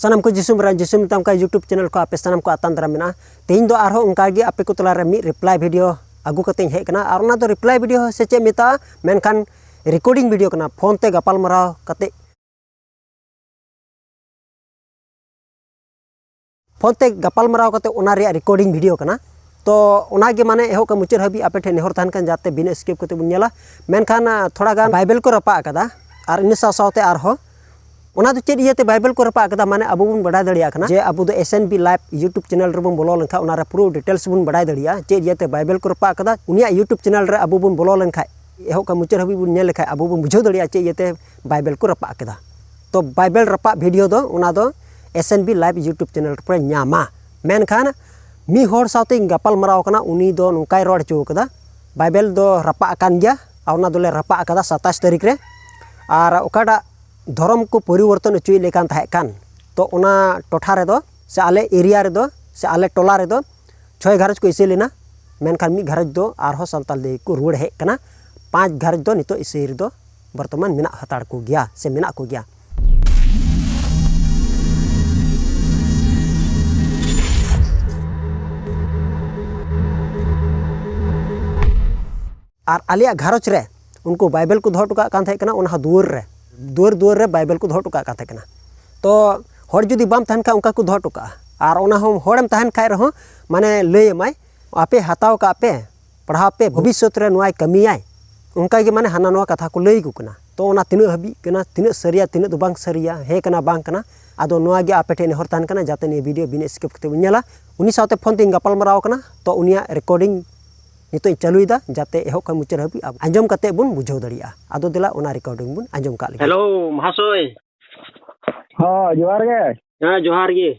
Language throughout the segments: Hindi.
सानम को जिसुम मिताम का यूट्यूब चैनल को आपे सानम को आतान दारा मेना तेहिं दो आरो उनकागे आपे को तला रे मी रिप्लाई वीडियो आगु कते हेज कना और ना तो रिप्लाई वीडियो से चे मेता मेनखान रिकॉर्डिंग वीडियो कना फोन ते गपाल मराव कते फोन ते गपाल मराव कते ओना रे रिकॉर्डिंग वीडियो कना तो ओनागे माने एहो का मुचर हबी आपे ठे नेहर थान kan जाते बिना स्किप कते बुन नेला मेनखान थोड़ा गान बाइबल को रपा कदा और इन सावते आरो ओना तो चेद इयाते बाइबल को रपा कदा माने अबो बुन बड़ा दड़िया कना जे अबो दो SNB लाइव यूट्यूब चैनल रे बुन बोलो लेनखा ओना रे पूरा डिटेल्स बुन बड़ा दड़िया चेद इयाते बाइबल को रपा कदा उनिया यूट्यूब चैनल रे अबो बुन बोलो लेनखा एहो का मुचर हबी बुन नेल लेखा अबो बुन बुझो दड़िया चेद इयाते बाइबल को रपा कदा तो बाइबल रपा वीडियो दो ओना दो SNB लाइव यूट्यूब चैनल रे न्यामा मेनखान मी होर साथे गपाल मराव कना उनी दो नुकाय रोड चो कदा बाइबल दो रपा कान गया ओना दोले रपा कदा 27 तारीख रे और ओकाडा धर्म को परिवर्तन चुई लेकान थाहे कान तो ओना टोठा रे दो से आले एरिया रे दो से आले टोला रे दो 6 घरज को इसे लेना मेनखान मी घरज दो आरो संताल दे को रुड़ हे कना 5 घरज दो नितो इसे रे दो वर्तमान मेना हताड़ को गया से मेना को गया और आलिया घरच रे उनको बाइबल को धो टुका कान थाहे कना ओना दुआर रे बाइबल को धो टुका काथे कना तो हर जुदी बाम तहन का उनका को धो टुका और ओना हम हरम तहन खाय रहो माने लय माय आपे हताव का पे पढ़ा पे भविष्य रे नोय कमियाय उनका के माने हाना नोआ कथा को लय को कना तो ओना तिना हबी कना तिना सरिया तिना दो बांग सरिया हे कना बांग कना आदो नोआ गे आपे ठे हर तहन कना जाते ने वीडियो बिने स्किप कते नेला उनी साथे फोन ते गपाल मराव कना तो उनिया रिकॉर्डिंग नितो चालुइदा जाते एहो का मुचर हबी आंजम कते बुन बुझाव दड़िया आदो दिला ओना रिकॉर्डिंग बुन आंजम का ले हेलो महाशय हाँ जोहार गे हाँ जोहार गे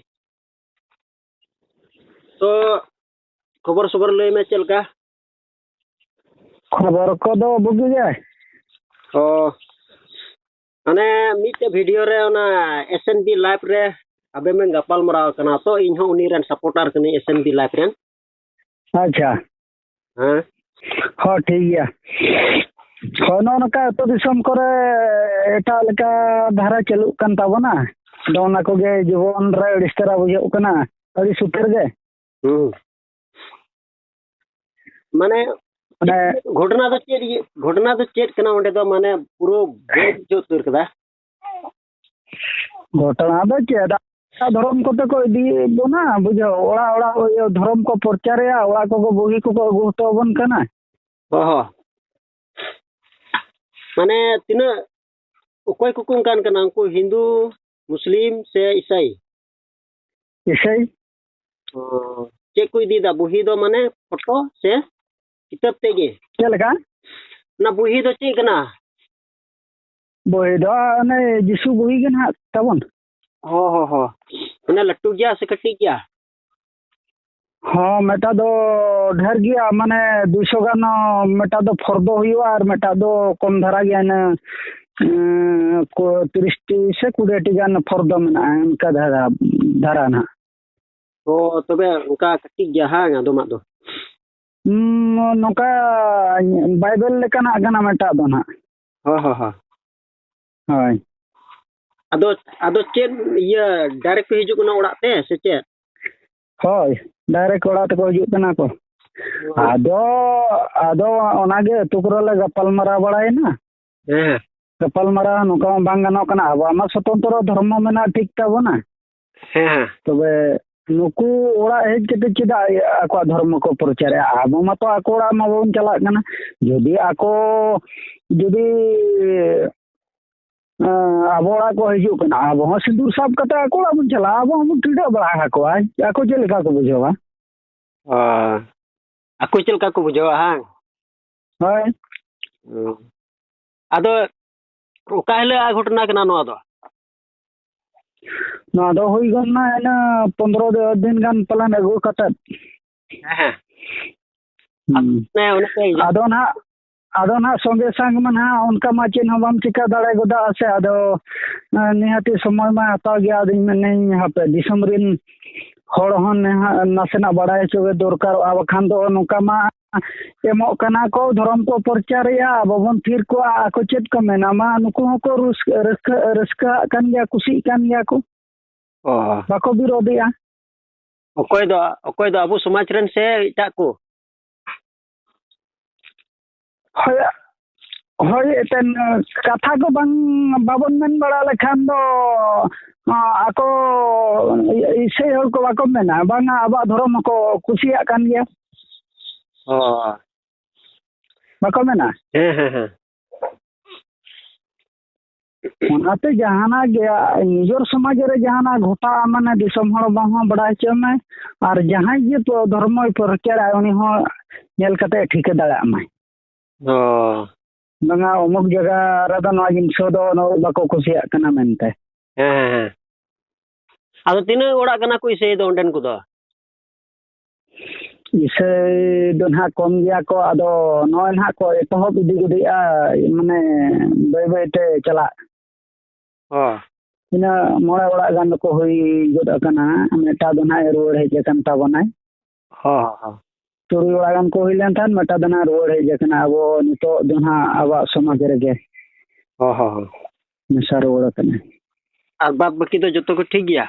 तो खबर सबर लय में चलका खबर को दो बुगी गे ओ माने मिटे वीडियो रे ओना SNB लाइव रे अबे में गपाल मराव कना तो इन हो उनी रन सपोर्टर कने SNB लाइव रे अच्छा हाँ हाँ ठीक है हाँ नौका तो दिसम करे एटा लेका धारा चलु कन ताबना दोना को गे जीवन रे अडिस्तरा बुझो कना अड़ी सुपर गे माने घटना तो चेत कना ओंडे दो माने पूरो जो तुर कदा घटना दो चेदा धर्म को तो इदी बोना बुझो ओड़ा ओड़ा धर्म को प्रचार या ओड़ा को बोगी को गुतो बन कना हो माने तिना कोई कुकुम कान कना को हिंदू मुस्लिम से ईसाई चे कोई दीदा बुही दो माने फोटो से किताब तेगे चलका ना बुही दो चे कना बुही दो ने जिसु बुही गना तबन हो ना लट्टू गया से कटी गया हाँ मेटा दो ढेर गया माने 200 गान मेटा दो फर्दो हुआ और मेटा दो कम धरा गया ना को 30 से 20 गान फर्दो में उनका धरा ना तो तबे उनका कटी गया हां दो मा दो नोका बाइबल लेकना गना मेटा दो ना हो हाय आदो चेन ये डायरेक्ट हिजु कना ओड़ाते से चे होय डायरेक्ट ओड़ाते को हिजु कना को आदो ओनागे तुकरले गपाल मरा बड़ाय ना गपाल मरा नोका बांग गनो कना अब आमा स्वतंत्र धर्म मेना ठीक ताबना तबे नुकु ओड़ा हेज केते चिदा आको धर्म को प्रचार अब मतो आको ओड़ा मा बोन चला कना जदी आको जदी अब ओड़ा को हिजु कना अब हो सिंदूर सब कता आको ओड़ा बन चला अब हम टिडा बड़ा को आको जे लेका को बुझवा आको चल का को बुझवा हां हाय आदो काहले आ घटना कना नो दो होई गना ना 15 दिन गान प्लान अगु कता आदो ना संगे संग मना उनका मा चिन्ह हम चिका दाड़े गोदा से आदो निहाती समय में हता गया दिन में नहीं यहाँ पे दिसमरिन हर हन नासेना बड़ा चोगे दरकार अब खान दो नुका मा एमो कना को धर्म को प्रचार या बबन थीर को आको चेत को मेना मा नुको को रस्का कान गया कुसी कान गया को bako birodia. ᱚᱠᱚᱭ ᱫᱚ ᱟᱵᱚ ᱥᱚᱢᱟᱡᱽ ᱨᱮᱱ ᱥᱮ ᱮᱴᱟᱜ ᱠᱚ? Hoy hoy eten katha ko bang babon men bada lekhan do ako isei hor ko bako mena bang aba dhorom ko kusiyak kan gya. Bako mena. Onate jahana gya nijor samaj re jahana ghota mane disom hor bang ho bada chome ar jahan je to dharmoy porchar uni ho nyel kate thike dala amai. Banga omuk jaga rada no jinso do no bako kusiyak kana mente. Ado tina orak kana ko isei do onden ko do? Isei do na kom gya ko ado no na ko etohob idi gudia mane bay te chalak. Ina mora orak gan ko hui god akana meta do na ruwar hej kan tabonai. Turi orak gan ko hui len than meta do na ruwar hej kana abo nito do na aba samaj rege. Mesar ruwar kana. Ar bad baki do joto ko thik gya?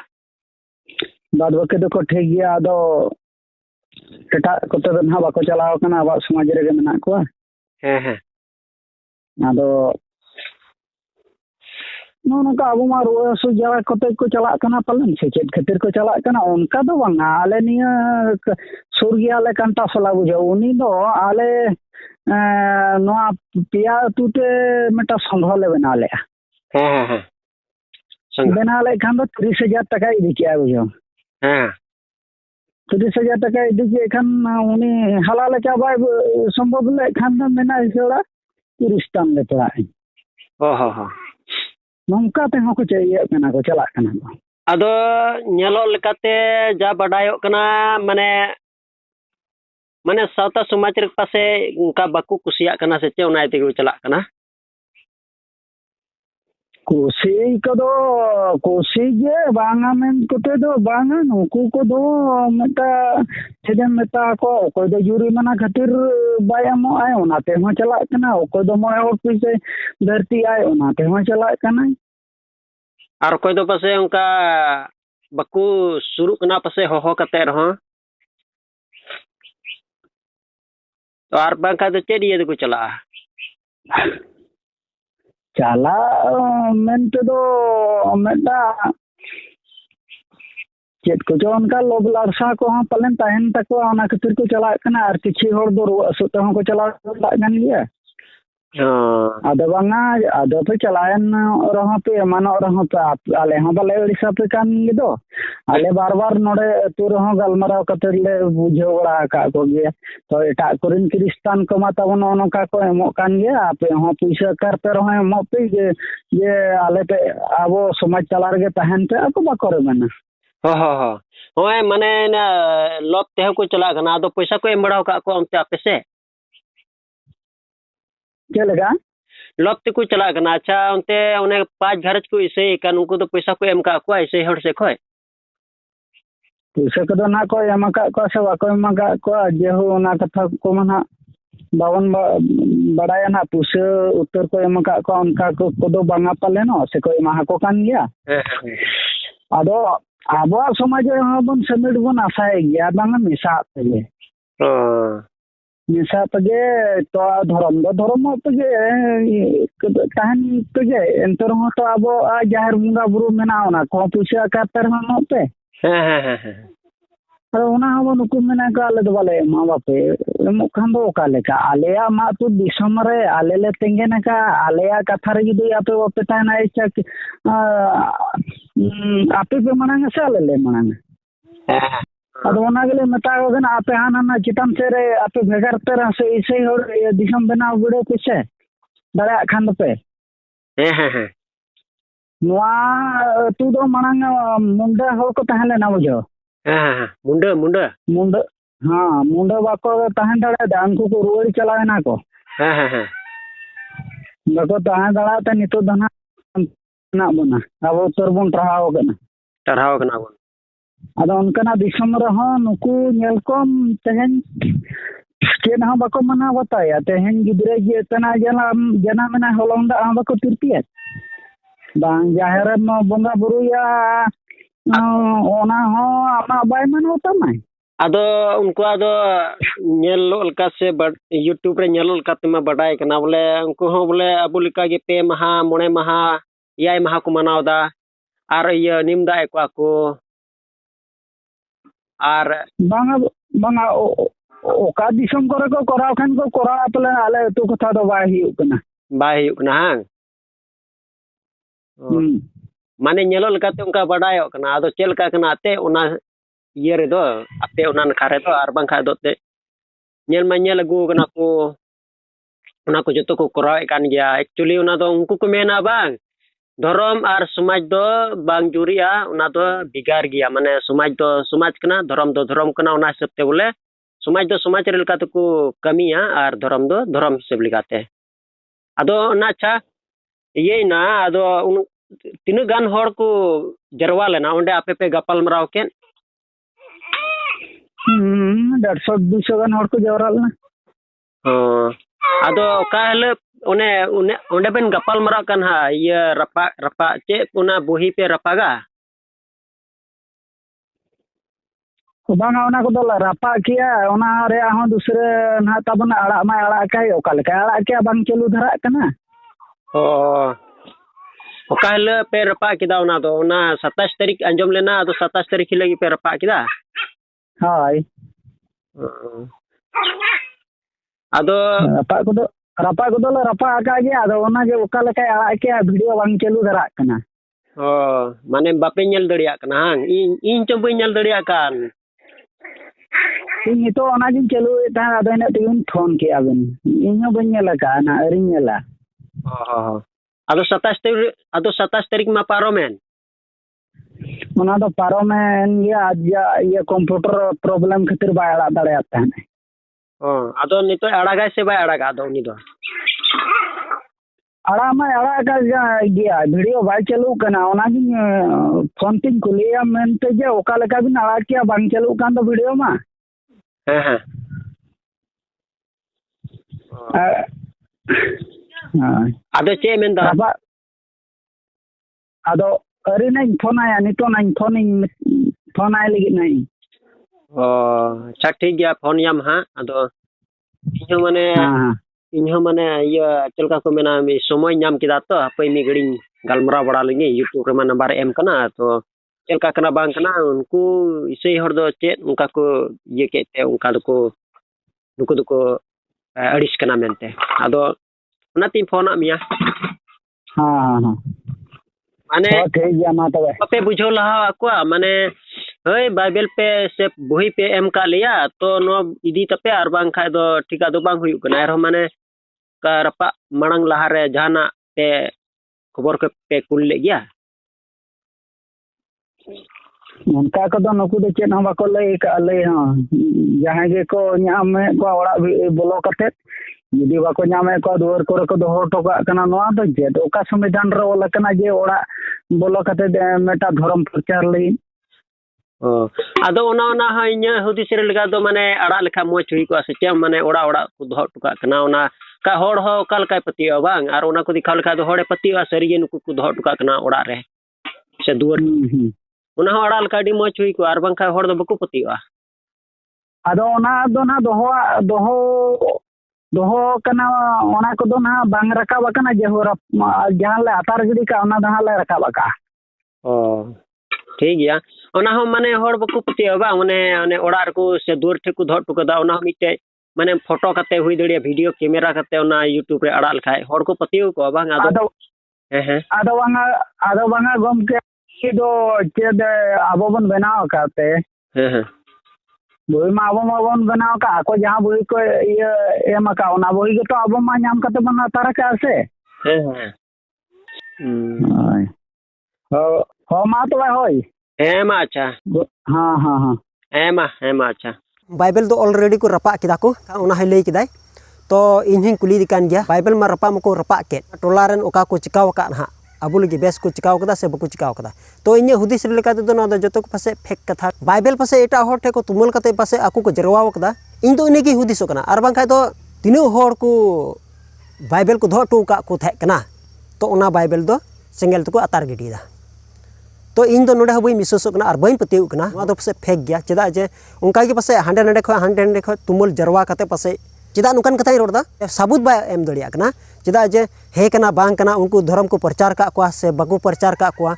Bad baki do ko thik gya ado eta kote do na bako chalao kana aba samaj rege mena ko. Ado नोनका अब मा रुआ सु जला कते को चला कना पलन से चेत खातिर को चला कना उनका दो बंगा आले निया सूर्य आले कंटा सला बुझे उनी दो आले नोआ पिया तुते मेटा संभले बनाले बनाले खान दो 30,000 टका इदी किया बुझो 30,000 टका इदी के खान उनी हलाले का बाय संभव ले खान दो मेना इसोड़ा 30 टन ले पड़ा नौका ते हो को चाहिए कना को चला कना ado nyelo lekate ja badayok kana mane sauta somaj re pase unka baku kusiyak kana se che onai te chalak kana कुसी को दो कुसी जे बांगा में कोते दो बांगा नुकु को दो मता छेदे मता को कोई दो जुरी मना खातिर बायमो आय ओनाते हो चला कना कोई दो मोय और पीछे धरती आय ओनाते हो चला कना ar koy do pase unka baku suru kana pase hoho kate rho to ar bangka do che dia ko chala चला मेंते दो मेटा चेत को जो उनका लोभ लालसा को हम पलन तहन तक ओना खातिर को चला कना आर किछि होर दो असुत हो को चला गन लिया आदो बांगा आदो पे चलायन रहो पे मानो रहो पे आले हम बाले ओडिसा पे कान लिदो आले बार बार नोडे तू रहो गलमराव कते ले बुझे बड़ा का को गे तो एटा कुरिन क्रिस्तान को माता बनो नका को एमो कान गे आपे हो पैसा कर पे रहो एमो पे जे आले पे आबो समाज चला रे तहन पे ako ba करे मना होय माने लत ते को चला गना आदो पैसा को एम बड़ाव का को अंते आपे से क्या लगा लत को चला गना अच्छा उनते उन्हें 5 घरज को इसे कान उनको तो पैसा को एम का को ऐसे हर से खोय पैसा को ना को एम का को से को एम का को जे हो ना कथा को मना बावन बड़ाया ना पुसे उत्तर को एम का को उनका को दो बांगा पाले न से को एम को कान गया आदो आबो समाज बन समिट बन आसाय गया बांगा मिसा पे मिसा तगे तो धर्म तगे तहन तगे एंतर हो तो अब जाहिर बुंगा बुरु मेना ओना को पैसा का तर हम पे ओना हम नुकु मेना का आले दो वाले मां बापे एमो खान दो का लेका आलेया मा तू दिसम रे आले ले तेंगे ना का आलेया कथा रे गिदु आपे ओपे ताना इच्छा आपे पे मनांग से आले ले मनांग अदो ओना गेले मता गन आपे हाना चितम से रे आपे भेगर तरह से इसे और दिसम बना बिड़ो किसे दरा खान पे नोआ तू दो मनांग मुंडा हो को तहले ना बुझो मुंडा हां मुंडा बाको तहन दड़ा दांगु को रुड़ी चलावे ना को बाको तहन दड़ा त नितो दना ना बना अब तरबुन टराव गना बन अदो उनकना दिसम रहो नुकु नेलकम तहन केन हा बाको मना बताया तहन गिदरे जे तना जना मना होलंदा हा बाको तिरतिया बांग जाहेर म बंगा बुरुया ona ho ama bai mano tamai ado unku ado nyelol ka se YouTube re nyelol ka tuma badai kana bole unku ho bole abu lika ge 2 maha 3 maha 6 maha ko manaw da ar iya nimda e ko aku ar banga oka disam kore ko koraw khan ko koraw pala ale tu kotha do bai hiu kana hang mane nyelol ka te unka badai kana ado chel ka kana te una iya re do ape una khare do ar bang kha do te nyel ma nyel agu kana ko una ko joto ko koraw kan gya actually una do unku ko mena bang धर्म और समाज दो बांग जुरिया उना दो बिगार गया माने समाज दो समाज कना धर्म दो धर्म कना उना हिसाब ते बोले समाज दो समाज रे लेका को कमिया और धर्म दो धर्म हिसाब लेकाते अदो ना अच्छा ये ना अदो तीन गान हर को जरवा लेना ओंडे आपे पे गपाल मराव के 150-200 गान हर को जरवा लेना अदो काहले ओने बेन गपाल मरा kan ha iya rapa ce puna buhi pe rapaga banga ona ko dol rapa kia ona re ho dusre na tabana ala ma ala kai okal ka ala kia bang celu dhara kana okal pe rapa kida ona do ona 27 tarik anjom lena ado 27 tarik lagi pe rapa kida hai ado rapa ko dol rapa ka ge ado ona ge okal ka ala kia video bang celu dhara kana mane bape nyel dariya kana hang in coba nyel dariya kan ini to ona jin celu ta ado ina tin phone ke aben inyo banyala ka na arinyala ado 27 tarik ma paromen ona do paromen ya aja ye computer problem khatir ba ala dariya ta ado nito araga se ba araga ado ni do ara ma ara ka gya video ba chalu kana ona gi phone tin kuliya mente je okala ka bin ara kya bang chalu kan do video ma ado che menda ado ari nai phone aya nito nai phone ay lagi nai अच्छा ठीक गया फोन याम हाँ अदो इन्हों माने ये चलका को मेना समय नाम किदा तो अपे मी गड़ी गलमरा बड़ा लेंगे यूट्यूब रे नंबर एम कना तो चलका कना बांग कना उनको इसे हर दो चे उनका को ये कहते उनका को नुको दुको अड़िस कना मेनते अदो ना तीन फोन मिया माने ठीक गया मा तबे अपे बुझो लहा को माने हई बाइबल पे से बही पे एम का लिया तो नो इदी तपे आर बांग खाय दो ठिका दो बांग हुई कना रो माने का रपा मणंग लहारे जाना पे खबर के पे कुल ले गया उनका को दो नुकु दे चेन हम बाको लई का लई हां जहां ge को ᱧᱟᱢ को ओड़ा बोलो कते यदि बाको ᱧᱟᱢ को दुआर को दोहो टोका कना नोआ दो जे ओका संविधान रे ओला कना जे ओड़ा बोलो कते मेटा धर्म प्रचार लई आदो ओना इन हुदिस रे लगा दो माने अड़ा लेखा मोच हुई को से चे माने ओड़ा को दोह टुका कना ओना का होड़ हो काल काय पतियो बांग आर ओना को दिखाव लेखा दो होड़े पतियो सरिये नुकु को दोह टुका कना ओड़ा रे से दुआर ओना हो अड़ा लेखा डी मोच हुई को आर बांग का होड़ दो बकु पतियो आदो ओना दो ना दोहो कना ओना को दो ना बांग रका बकना जे हो जहां ले आतार गिडी का ओना दहा ले रका बका ठीक गया ओना हो माने होड़ बकु पतियो बा माने ओड़ा रे को से दूर ठे को धट टुका दा ओना मिटे माने फोटो कते हुई दड़िया वीडियो कैमरा कते ओना यूट्यूब रे अड़ा लखाय होड़ को पतियो को बा आदो बांगा गम के दो चेद आबो बन बनाव काते बोई मा आबो बन बनाव का को जहां बोई को ये एम का ओना बोई के तो आबो मा नाम कते बना तारा का से हो मा तो होय मा अच्छा हाँ मा अच्छा बाइबल दो ऑलरेडी को रपा किदा को ओना है लई किदाय तो इनहिं कुली दिकान गया बाइबल मा रपा मको रपा के टोलारन ओका को चिकाव का ना अबु लगी बेस को चिकाव कदा से बको चिकाव कदा तो इने हुदिस लेका तो ना जतो को पासे फेक कथा बाइबल पासे एटा होर ठे को तुमल कते पासे आकु को जरवाव कदा इन तो इने की हुदिसो कना आर बांग खाय तो तिनु होर को बाइबल को धो टू का को थे कना तो ओना बाइबल दो सिंगल तो को अतार गिडीदा तो इन दो नोडे हबई विश्वासोग कना और बई पतिउ कना नोआ दो पासे फेक गया चेदा जे उनका के पासे हांडे नांडे खो तुमुल जरवा कते पासे चेदा नुकान कथाई रोडदा साबुत बाय एम दड़िया कना चेदा जे हे कना बांग कना उनको धर्म को प्रचार का को से बाको प्रचार का को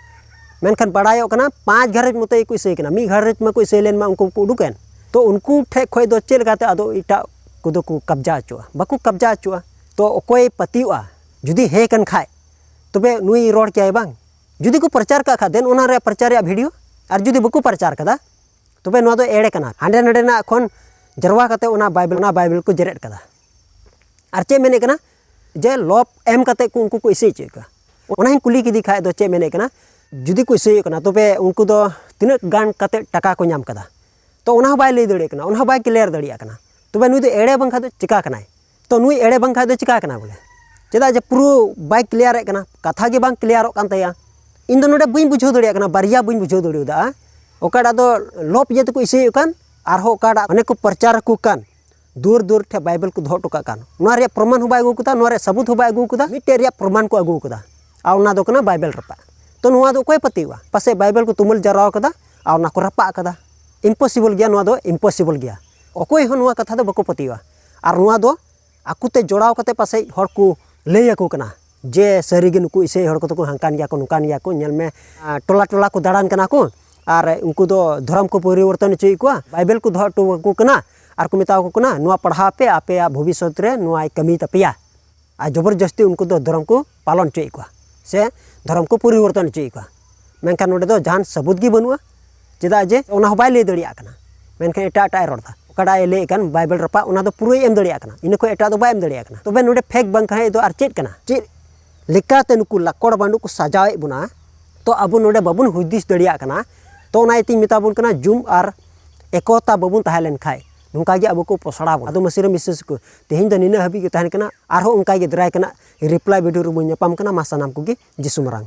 मेनखान बड़ायो कना 5 घरेज मते को इसे कना मी घरेज में को इसे लेन मा उनको को उडुकेन तो उनको ठे खोय दो चेल गाते अदो इटा कुदो को कब्जा अचुआ बाको कब्जा अचुआ तो ओकोय पतिउआ जुदी हे कन खाय तबे नुई रोड के बांग जुदी को प्रचार का देन ओना रे प्रचार या वीडियो और जुदी बको प्रचार कदा तबे नो दो एड़े कना हांडे नडे ना खन जरवा कते ओना बाइबल को जेरेट कदा और चे मेने कना जे लोप एम कते को उनको को इसे चेका ओना ही कुली की दिखाए दो चे मेने कना जुदी को इसे कना तबे उनको दो तिना गान कते टका को नाम कदा तो ओना बाय ले दड़े कना ओना बाय क्लियर दड़िया कना तबे नुई दो एड़े बंखा दो चिका कनाय तो नुई एड़े बंखा दो चिका कना बोले चेदा जे पुरो बाय क्लियर कना कथा के बांग क्लियर कान तया इन दो नोडे बई बुझो दड़िया कना बारिया बई बुझो दड़ियोदा ओकाडा दो लोप जे को इसे कान आर हो ओकाडा अनेक को प्रचार को कान दूर दूर ठे बाइबल को धो टोका कान नोआ रे प्रमाण हो बाय अगु कुदा नोआ रे सबूत हो बाय अगु कुदा मिटे रे प्रमाण को अगु कुदा आ ओना दो कना बाइबल रपा तो नोआ दो कोई पतिवा पासे बाइबल को तुमुल जराव कदा आ ओना को रपा कदा इम्पॉसिबल गया नोआ दो इम्पॉसिबल गया ओकोय हो नोआ कथा दो बको पतिवा आर नोआ दो आकुते जोड़ाव कते पासे हर को लय को कना जे सरी गे नुकु इसे हर को तो हांकान गया को नुकान गया को नेल में टोला टोला को दाड़ान कना को और उनको दो धर्म को परिवर्तन चई को बाइबल को धो टो को कना और को मेता को कना नोआ पढ़ा पे आपे भविष्य रे नोआ कमी तपिया आ जबरदस्ती उनको दो धर्म को पालन चई को से धर्म को परिवर्तन चई को मेनखान नोडे दो जान सबूत गी बनुआ चेदा जे ओना बाय ले दड़िया कना मेनखान एटा एटा रोडा ओकाडा ले कान बाइबल रपा ओना दो पुरो एम दड़िया कना इन को एटा दो बाय एम दड़िया कना तबे नोडे फेक बंग खाए दो आर चेत कना चेत लेकाते नुकु लाकोड़ बांडू को सजावे बुना तो अब नोडे बाबुन हुदिस दड़िया कना तो नाइती मेताबुन कना जुम और एकता बाबुन तहलेन खाय नुका गे अब को पोसड़ा बो आदो मसिरे मिसेस को तेहिन द निना हबी के तहन कना आर हो उनका गे दराय कना रिप्लाई वीडियो रो बन पाम कना मासा नाम को गे जिसुमरांग।